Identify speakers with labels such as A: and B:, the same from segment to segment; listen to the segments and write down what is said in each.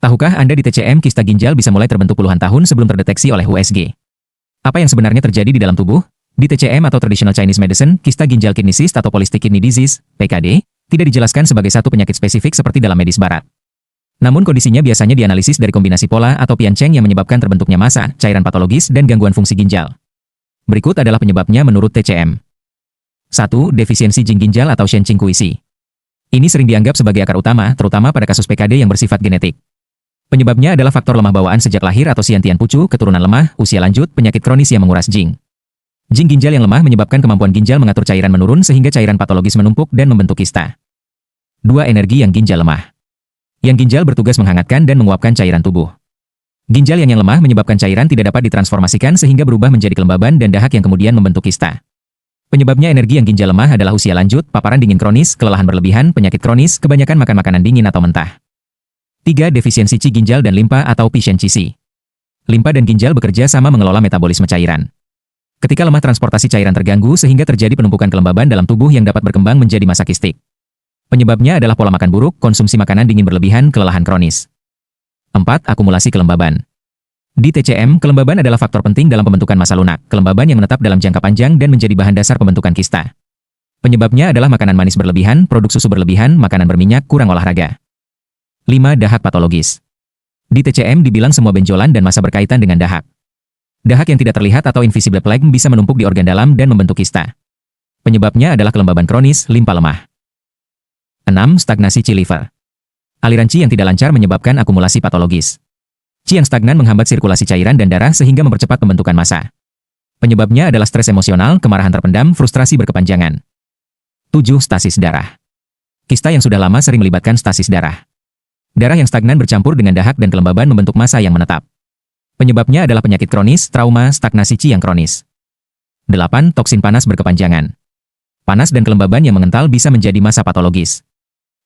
A: Tahukah Anda di TCM kista ginjal bisa mulai terbentuk puluhan tahun sebelum terdeteksi oleh USG? Apa yang sebenarnya terjadi di dalam tubuh? Di TCM atau Traditional Chinese Medicine, kista ginjal kidney cyst atau Polycystic Kidney Disease, PKD, tidak dijelaskan sebagai satu penyakit spesifik seperti dalam medis barat. Namun kondisinya biasanya dianalisis dari kombinasi pola atau pianceng yang menyebabkan terbentuknya massa, cairan patologis, dan gangguan fungsi ginjal. Berikut adalah penyebabnya menurut TCM. 1. Defisiensi zinc ginjal atau Shen Qing Kuisi. Ini sering dianggap sebagai akar utama, terutama pada kasus PKD yang bersifat genetik. Penyebabnya adalah faktor lemah bawaan sejak lahir atau siantian pucu, keturunan lemah, usia lanjut, penyakit kronis yang menguras zinc. Zinc ginjal yang lemah menyebabkan kemampuan ginjal mengatur cairan menurun sehingga cairan patologis menumpuk dan membentuk kista. 2. Energi yang ginjal lemah. Yang ginjal bertugas menghangatkan dan menguapkan cairan tubuh. Ginjal yang lemah menyebabkan cairan tidak dapat ditransformasikan sehingga berubah menjadi kelembaban dan dahak yang kemudian membentuk kista. Penyebabnya energi yang ginjal lemah adalah usia lanjut, paparan dingin kronis, kelelahan berlebihan, penyakit kronis, kebanyakan makan makanan dingin atau mentah. 3. Defisiensi Qi ginjal dan limpa atau Qi Shen Qi. Limpa dan ginjal bekerja sama mengelola metabolisme cairan. Ketika lemah transportasi cairan terganggu sehingga terjadi penumpukan kelembaban dalam tubuh yang dapat berkembang menjadi massa kistik. Penyebabnya adalah pola makan buruk, konsumsi makanan dingin berlebihan, kelelahan kronis. 4. Akumulasi kelembaban. Di TCM, kelembaban adalah faktor penting dalam pembentukan massa lunak, kelembaban yang menetap dalam jangka panjang dan menjadi bahan dasar pembentukan kista. Penyebabnya adalah makanan manis berlebihan, produk susu berlebihan, makanan berminyak, kurang olahraga. 5. Dahak patologis. Di TCM dibilang semua benjolan dan massa berkaitan dengan dahak. Dahak yang tidak terlihat atau invisible plaque bisa menumpuk di organ dalam dan membentuk kista. Penyebabnya adalah kelembaban kronis, limpa lemah. 6. Stagnasi Qi liver. Aliran Qi yang tidak lancar menyebabkan akumulasi patologis. Qi yang stagnan menghambat sirkulasi cairan dan darah sehingga mempercepat pembentukan massa. Penyebabnya adalah stres emosional, kemarahan terpendam, frustrasi berkepanjangan. 7. Stasis darah. Kista yang sudah lama sering melibatkan stasis darah. Darah yang stagnan bercampur dengan dahak dan kelembaban membentuk massa yang menetap. Penyebabnya adalah penyakit kronis, trauma, stagnasi Qi yang kronis. 8. Toksin panas berkepanjangan. Panas dan kelembaban yang mengental bisa menjadi massa patologis.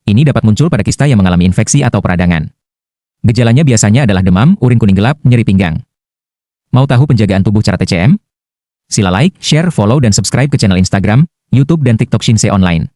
A: Ini dapat muncul pada kista yang mengalami infeksi atau peradangan. Gejalanya biasanya adalah demam, urin kuning gelap, nyeri pinggang. Mau tahu penjagaan tubuh cara TCM? Sila like, share, follow dan subscribe ke channel Instagram, YouTube dan TikTok Shinsei Online.